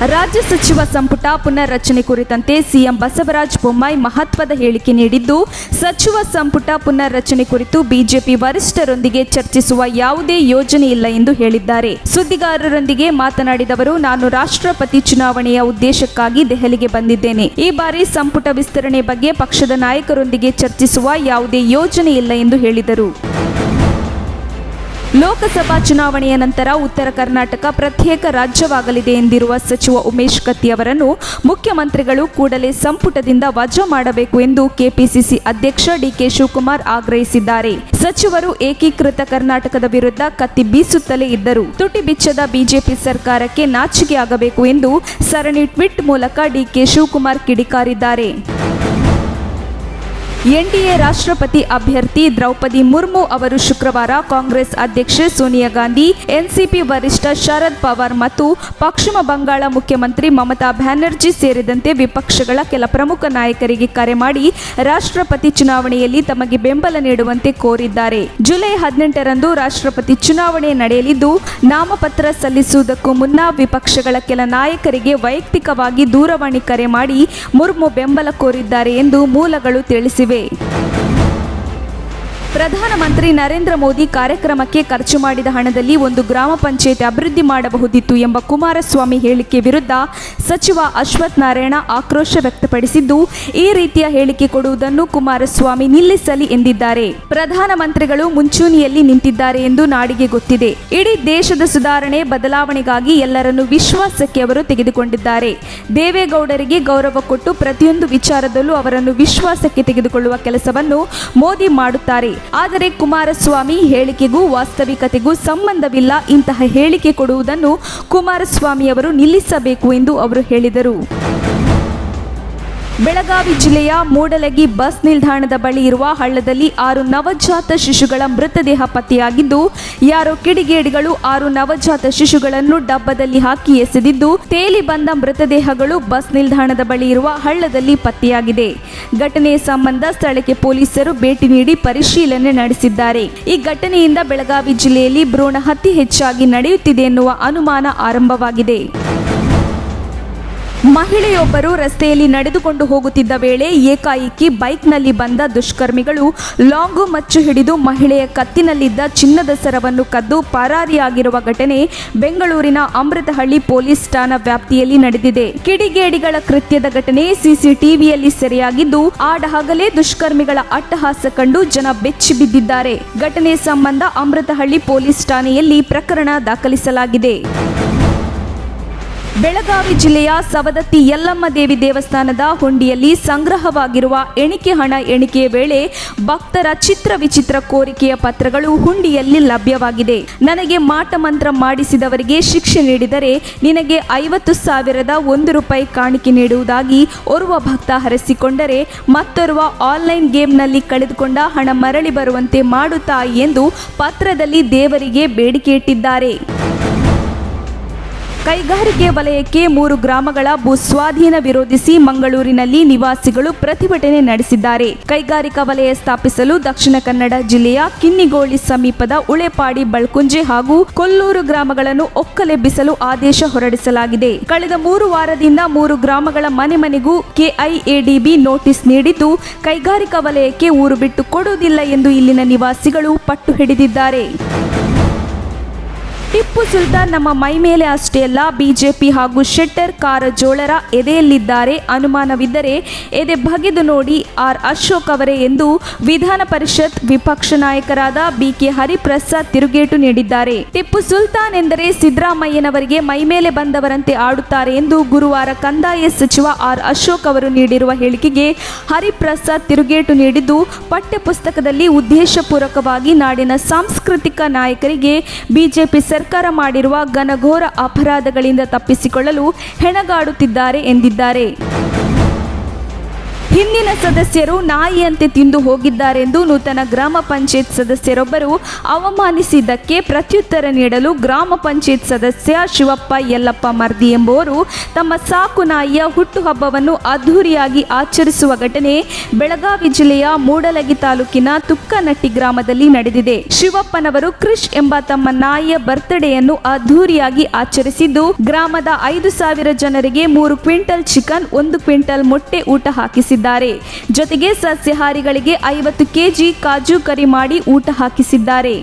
ರಾಜ್ಯ ಸಚಿವ ಸಂಪುಟ ಪುನರ್ರಚನೆ ಕುರಿತಂತೆ ಸಿಎಂ ಬಸವರಾಜ ಬೊಮ್ಮಾಯಿ ಮಹತ್ವದ ಹೇಳಿಕೆ ನೀಡಿದ್ದು, ಸಚಿವ ಸಂಪುಟ ಪುನರ್ರಚನೆ ಕುರಿತು ಬಿಜೆಪಿ ವರಿಷ್ಠರೊಂದಿಗೆ ಚರ್ಚಿಸುವ ಯಾವುದೇ ಯೋಜನೆ ಇಲ್ಲ ಎಂದು ಹೇಳಿದ್ದಾರೆ. ಸುದ್ದಿಗಾರರೊಂದಿಗೆ ಮಾತನಾಡಿದ ಅವರು, ನಾನು ರಾಷ್ಟ್ರಪತಿ ಚುನಾವಣೆಯ ಉದ್ದೇಶಕ್ಕಾಗಿ ದೆಹಲಿಗೆ ಬಂದಿದ್ದೇನೆ. ಈ ಬಾರಿ ಸಂಪುಟ ವಿಸ್ತರಣೆ ಬಗ್ಗೆ ಪಕ್ಷದ ನಾಯಕರೊಂದಿಗೆ ಚರ್ಚಿಸುವ ಯಾವುದೇ ಯೋಜನೆ ಇಲ್ಲ ಎಂದು ಹೇಳಿದರು. ಲೋಕಸಭಾ ಚುನಾವಣೆಯ ನಂತರ ಉತ್ತರ ಕರ್ನಾಟಕ ಪ್ರತ್ಯೇಕ ರಾಜ್ಯವಾಗಲಿದೆ ಎಂದಿರುವ ಸಚಿವ ಉಮೇಶ್ ಕತ್ತಿ ಅವರನ್ನು ಮುಖ್ಯಮಂತ್ರಿಗಳು ಕೂಡಲೇ ಸಂಪುಟದಿಂದ ವಜಾ ಮಾಡಬೇಕು ಎಂದು ಕೆಪಿಸಿಸಿ ಅಧ್ಯಕ್ಷ ಡಿಕೆ ಶಿವಕುಮಾರ್ ಆಗ್ರಹಿಸಿದ್ದಾರೆ. ಸಚಿವರು ಏಕೀಕೃತ ಕರ್ನಾಟಕದ ವಿರುದ್ಧ ಕತ್ತಿ ಬೀಸುತ್ತಲೇ ಇದ್ದರು. ತುಟಿ ಬಿಚ್ಚದ ಬಿಜೆಪಿ ಸರ್ಕಾರಕ್ಕೆ ನಾಚಿಕೆಯಾಗಬೇಕು ಎಂದು ಸರಣಿ ಟ್ವೀಟ್ ಮೂಲಕ ಡಿಕೆ ಶಿವಕುಮಾರ್ ಕಿಡಿಕಾರಿದ್ದಾರೆ. ಎನ್ಡಿಎ ರಾಷ್ಟ್ರಪತಿ ಅಭ್ಯರ್ಥಿ ದ್ರೌಪದಿ ಮುರ್ಮು ಅವರು ಶುಕ್ರವಾರ ಕಾಂಗ್ರೆಸ್ ಅಧ್ಯಕ್ಷೆ ಸೋನಿಯಾ ಗಾಂಧಿ, ಎನ್ಸಿಪಿ ವರಿಷ್ಠ ಶರದ್ ಪವಾರ್ ಮತ್ತು ಪಶ್ಚಿಮ ಬಂಗಾಳ ಮುಖ್ಯಮಂತ್ರಿ ಮಮತಾ ಬ್ಯಾನರ್ಜಿ ಸೇರಿದಂತೆ ವಿಪಕ್ಷಗಳ ಕೆಲ ಪ್ರಮುಖ ನಾಯಕರಿಗೆ ಕರೆ ಮಾಡಿ ರಾಷ್ಟ್ರಪತಿ ಚುನಾವಣೆಯಲ್ಲಿ ತಮಗೆ ಬೆಂಬಲ ನೀಡುವಂತೆ ಕೋರಿದ್ದಾರೆ. ಜುಲೈ 18ರಂದು ರಾಷ್ಟ್ರಪತಿ ಚುನಾವಣೆ ನಡೆಯಲಿದ್ದು, ನಾಮಪತ್ರ ಸಲ್ಲಿಸುವುದಕ್ಕೂ ಮುನ್ನ ವಿಪಕ್ಷಗಳ ಕೆಲ ನಾಯಕರಿಗೆ ವೈಯಕ್ತಿಕವಾಗಿ ದೂರವಾಣಿ ಕರೆ ಮಾಡಿ ಮುರ್ಮು ಬೆಂಬಲ ಕೋರಿದ್ದಾರೆ ಎಂದು ಮೂಲಗಳು ತಿಳಿಸಿವೆ. ಪ್ರಧಾನಮಂತ್ರಿ ನರೇಂದ್ರ ಮೋದಿ ಕಾರ್ಯಕ್ರಮಕ್ಕೆ ಖರ್ಚು ಮಾಡಿದ ಹಣದಲ್ಲಿ ಒಂದು ಗ್ರಾಮ ಪಂಚಾಯತ್ ಅಭಿವೃದ್ಧಿ ಮಾಡಬಹುದಿತ್ತು ಎಂಬ ಕುಮಾರಸ್ವಾಮಿ ಹೇಳಿಕೆ ವಿರುದ್ಧ ಸಚಿವ ಅಶ್ವಥ್ ನಾರಾಯಣ ಆಕ್ರೋಶ ವ್ಯಕ್ತಪಡಿಸಿದ್ದು, ಈ ರೀತಿಯ ಹೇಳಿಕೆ ಕೊಡುವುದನ್ನು ಕುಮಾರಸ್ವಾಮಿ ನಿಲ್ಲಿಸಲಿ ಎಂದಿದ್ದಾರೆ. ಪ್ರಧಾನಮಂತ್ರಿಗಳು ಮುಂಚೂಣಿಯಲ್ಲಿ ನಿಂತಿದ್ದಾರೆ ಎಂದು ನಾಡಿಗೆ ಗೊತ್ತಿದೆ. ಇಡೀ ದೇಶದ ಸುಧಾರಣೆ, ಬದಲಾವಣೆಗಾಗಿ ಎಲ್ಲರನ್ನೂ ವಿಶ್ವಾಸಕ್ಕೆ ಅವರು ತೆಗೆದುಕೊಂಡಿದ್ದಾರೆ. ದೇವೇಗೌಡರಿಗೆ ಗೌರವ ಕೊಟ್ಟು ಪ್ರತಿಯೊಂದು ವಿಚಾರದಲ್ಲೂ ಅವರನ್ನು ವಿಶ್ವಾಸಕ್ಕೆ ತೆಗೆದುಕೊಳ್ಳುವ ಕೆಲಸವನ್ನು ಮೋದಿ ಮಾಡುತ್ತಾರೆ. ಆದರೆ ಕುಮಾರಸ್ವಾಮಿ ಹೇಳಿಕೆಗೂ ವಾಸ್ತವಿಕತೆಗೂ ಸಂಬಂಧವಿಲ್ಲ. ಇಂತಹ ಹೇಳಿಕೆ ಕೊಡುವುದನ್ನು ಕುಮಾರಸ್ವಾಮಿ ಅವರು ನಿಲ್ಲಿಸಬೇಕು ಎಂದು ಅವರು ಹೇಳಿದರು. ಬೆಳಗಾವಿ ಜಿಲ್ಲೆಯ ಮೂಡಲಗಿ ಬಸ್ ನಿಲ್ದಾಣದ ಬಳಿ ಇರುವ ಹಳ್ಳದಲ್ಲಿ 6 ನವಜಾತ ಶಿಶುಗಳ ಮೃತದೇಹ ಪತ್ತೆಯಾಗಿದ್ದು, ಯಾರೋ ಕಿಡಿಗೇಡಿಗಳು 6 ನವಜಾತ ಶಿಶುಗಳನ್ನು ಡಬ್ಬದಲ್ಲಿ ಹಾಕಿ ಎಸೆದಿದ್ದು, ತೇಲಿ ಬಂದ ಮೃತದೇಹಗಳು ಬಸ್ ನಿಲ್ದಾಣದ ಬಳಿ ಇರುವ ಹಳ್ಳದಲ್ಲಿ ಪತ್ತೆಯಾಗಿದೆ. ಘಟನೆ ಸಂಬಂಧ ಸ್ಥಳಕ್ಕೆ ಪೊಲೀಸರು ಭೇಟಿ ನೀಡಿ ಪರಿಶೀಲನೆ ನಡೆಸಿದ್ದಾರೆ. ಈ ಘಟನೆಯಿಂದ ಬೆಳಗಾವಿ ಜಿಲ್ಲೆಯಲ್ಲಿ ಭ್ರೂಣ ಹತ್ಯೆ ಹೆಚ್ಚಾಗಿ ನಡೆಯುತ್ತಿದೆ ಎನ್ನುವ ಅನುಮಾನ ಆರಂಭವಾಗಿದೆ. ಮಹಿಳೆಯೊಬ್ಬರು ರಸ್ತೆಯಲ್ಲಿ ನಡೆದುಕೊಂಡು ಹೋಗುತ್ತಿದ್ದ ವೇಳೆ ಏಕಾಏಕಿ ಬೈಕ್ನಲ್ಲಿ ಬಂದ ದುಷ್ಕರ್ಮಿಗಳು ಲಾಂಗು ಮಚ್ಚು ಹಿಡಿದು ಮಹಿಳೆಯ ಕತ್ತಿನಲ್ಲಿದ್ದ ಚಿನ್ನದ ಸರವನ್ನು ಕದ್ದು ಪರಾರಿಯಾಗಿರುವ ಘಟನೆ ಬೆಂಗಳೂರಿನ ಅಮೃತಹಳ್ಳಿ ಪೊಲೀಸ್ ಠಾಣಾ ವ್ಯಾಪ್ತಿಯಲ್ಲಿ ನಡೆದಿದೆ. ಕಿಡಿಗೇಡಿಗಳ ಕೃತ್ಯದ ಘಟನೆ ಸಿಸಿಟಿವಿಯಲ್ಲಿ ಸೆರೆಯಾಗಿದ್ದು, ಆಡಹಗಲೇ ದುಷ್ಕರ್ಮಿಗಳ ಅಟ್ಟಹಾಸ ಕಂಡು ಜನ ಬೆಚ್ಚಿ ಬಿದ್ದಿದ್ದಾರೆ. ಘಟನೆ ಸಂಬಂಧ ಅಮೃತಹಳ್ಳಿ ಪೊಲೀಸ್ ಠಾಣೆಯಲ್ಲಿ ಪ್ರಕರಣ ದಾಖಲಿಸಲಾಗಿದೆ. ಬೆಳಗಾವಿ ಜಿಲ್ಲೆಯ ಸವದತ್ತಿ ಯಲ್ಲಮ್ಮ ದೇವಿ ದೇವಸ್ಥಾನದ ಹುಂಡಿಯಲ್ಲಿ ಸಂಗ್ರಹವಾಗಿರುವ ಎಣಿಕೆ ಹಣ ಎಣಿಕೆಯ ವೇಳೆ ಭಕ್ತರ ಚಿತ್ರ ವಿಚಿತ್ರ ಕೋರಿಕೆಯ ಪತ್ರಗಳು ಹುಂಡಿಯಲ್ಲಿ ಲಭ್ಯವಾಗಿದೆ. ನನಗೆ ಮಾಟ ಮಂತ್ರ ಮಾಡಿಸಿದವರಿಗೆ ಶಿಕ್ಷೆ ನೀಡಿದರೆ ನಿನಗೆ 50,001 ರೂಪಾಯಿ ಕಾಣಿಕೆ ನೀಡುವುದಾಗಿ ಓರ್ವ ಭಕ್ತ ಹರಸಿಕೊಂಡರೆ, ಮತ್ತೋರ್ವ ಆನ್ಲೈನ್ ಗೇಮ್ನಲ್ಲಿ ಕಳೆದುಕೊಂಡ ಹಣ ಮರಳಿ ಬರುವಂತೆ ಮಾಡುತ್ತಾ ಎಂದು ಪತ್ರದಲ್ಲಿ ದೇವರಿಗೆ ಬೇಡಿಕೆ ಇಟ್ಟಿದ್ದಾರೆ. ಕೈಗಾರಿಕೆ ವಲಯಕ್ಕೆ 3 ಗ್ರಾಮಗಳ ಭೂಸ್ವಾಧೀನ ವಿರೋಧಿಸಿ ಮಂಗಳೂರಿನಲ್ಲಿ ನಿವಾಸಿಗಳು ಪ್ರತಿಭಟನೆ ನಡೆಸಿದ್ದಾರೆ. ಕೈಗಾರಿಕಾ ವಲಯ ಸ್ಥಾಪಿಸಲು ದಕ್ಷಿಣ ಕನ್ನಡ ಜಿಲ್ಲೆಯ ಕಿನ್ನಿಗೋಳಿ ಸಮೀಪದ ಉಳೆಪಾಡಿ, ಬಳ್ಕುಂಜೆ ಹಾಗೂ ಕೊಲ್ಲೂರು ಗ್ರಾಮಗಳನ್ನು ಒಕ್ಕಲೆಬ್ಬಿಸಲು ಆದೇಶ ಹೊರಡಿಸಲಾಗಿದೆ. ಕಳೆದ 3 ವಾರದಿಂದ 3 ಗ್ರಾಮಗಳ ಮನೆ ಮನೆಗೂ ಕೆಐಎಡಿಬಿ ನೋಟಿಸ್ ನೀಡಿದ್ದು, ಕೈಗಾರಿಕಾ ವಲಯಕ್ಕೆ ಊರು ಬಿಟ್ಟು ಕೊಡುವುದಿಲ್ಲ ಎಂದು ಇಲ್ಲಿನ ನಿವಾಸಿಗಳು ಪಟ್ಟು ಹಿಡಿದಿದ್ದಾರೆ. ಟಿಪ್ಪು ಸುಲ್ತಾನ್ ನಮ್ಮ ಮೈ ಮೇಲೆ ಅಷ್ಟೇ ಅಲ್ಲ, ಬಿಜೆಪಿ ಹಾಗೂ ಶೆಟ್ಟರ್ ಕಾರಜೋಳರ ಎದೆಯಲ್ಲಿದ್ದಾರೆ. ಅನುಮಾನವಿದ್ದರೆ ಎದೆ ಬಗೆದು ನೋಡಿ ಆರ್ ಅಶೋಕ್ ಅವರೇ ಎಂದು ವಿಧಾನ ಪರಿಷತ್ ವಿಪಕ್ಷ ನಾಯಕರಾದ ಬಿಕೆ ಹರಿಪ್ರಸಾದ್ ತಿರುಗೇಟು ನೀಡಿದ್ದಾರೆ. ಟಿಪ್ಪು ಸುಲ್ತಾನ್ ಎಂದರೆ ಸಿದ್ದರಾಮಯ್ಯನವರಿಗೆ ಮೈ ಮೇಲೆ ಬಂದವರಂತೆ ಆಡುತ್ತಾರೆ ಎಂದು ಗುರುವಾರ ಕಂದಾಯ ಸಚಿವ ಆರ್ ಅಶೋಕ್ ಅವರು ನೀಡಿರುವ ಹೇಳಿಕೆಗೆ ಹರಿಪ್ರಸಾದ್ ತಿರುಗೇಟು ನೀಡಿದ್ದು, ಪಠ್ಯಪುಸ್ತಕದಲ್ಲಿ ಉದ್ದೇಶಪೂರ್ವಕವಾಗಿ ನಾಡಿನ ಸಾಂಸ್ಕೃತಿಕ ನಾಯಕರಿಗೆ ಬಿಜೆಪಿ ಸರ್ಕಾರ ಮಾಡಿರುವ ಘನಘೋರ ಅಪರಾಧಗಳಿಂದ ತಪ್ಪಿಸಿಕೊಳ್ಳಲು ಹೆಣಗಾಡುತ್ತಿದ್ದಾರೆ ಎಂದಿದ್ದಾರೆ. ಹಿಂದಿನ ಸದಸ್ಯರು ನಾಯಿಯಂತೆ ತಿಂದು ಹೋಗಿದ್ದಾರೆಂದು ನೂತನ ಗ್ರಾಮ ಪಂಚಾಯತ್ ಸದಸ್ಯರೊಬ್ಬರು ಅವಮಾನಿಸಿದ್ದಕ್ಕೆ ಪ್ರತ್ಯುತ್ತರ ನೀಡಲು ಗ್ರಾಮ ಪಂಚಾಯತ್ ಸದಸ್ಯ ಶಿವಪ್ಪ ಯಲ್ಲಪ್ಪ ಮರ್ದಿ ಎಂಬುವರು ತಮ್ಮ ಸಾಕು ನಾಯಿಯ ಹುಟ್ಟುಹಬ್ಬವನ್ನು ಅದ್ಧೂರಿಯಾಗಿ ಆಚರಿಸುವ ಘಟನೆ ಬೆಳಗಾವಿ ಜಿಲ್ಲೆಯ ಮೂಡಲಗಿ ತಾಲೂಕಿನ ತುಕ್ಕನಟ್ಟಿ ಗ್ರಾಮದಲ್ಲಿ ನಡೆದಿದೆ. ಶಿವಪ್ಪನವರು ಕ್ರಿಶ್ ಎಂಬ ತಮ್ಮ ನಾಯಿಯ ಬರ್ತ್ಡೇಯನ್ನು ಅದ್ಧೂರಿಯಾಗಿ ಆಚರಿಸಿದ್ದು, ಗ್ರಾಮದ 5,000 ಜನರಿಗೆ 3 ಕ್ವಿಂಟಲ್ ಚಿಕನ್, 1 ಕ್ವಿಂಟಲ್ ಮೊಟ್ಟೆ ಊಟ ಹಾಕಿಸಿದ್ದಾರೆ. ಜೊತೆಗೆ ಸಸ್ಯಾಹಾರಿಗಳಿಗೆ 50 ಕೆಜಿ ಕಾಜು ಕರಿ ಮಾಡಿ ಊಟ ಹಾಕಿಸಿದ್ದಾರೆ.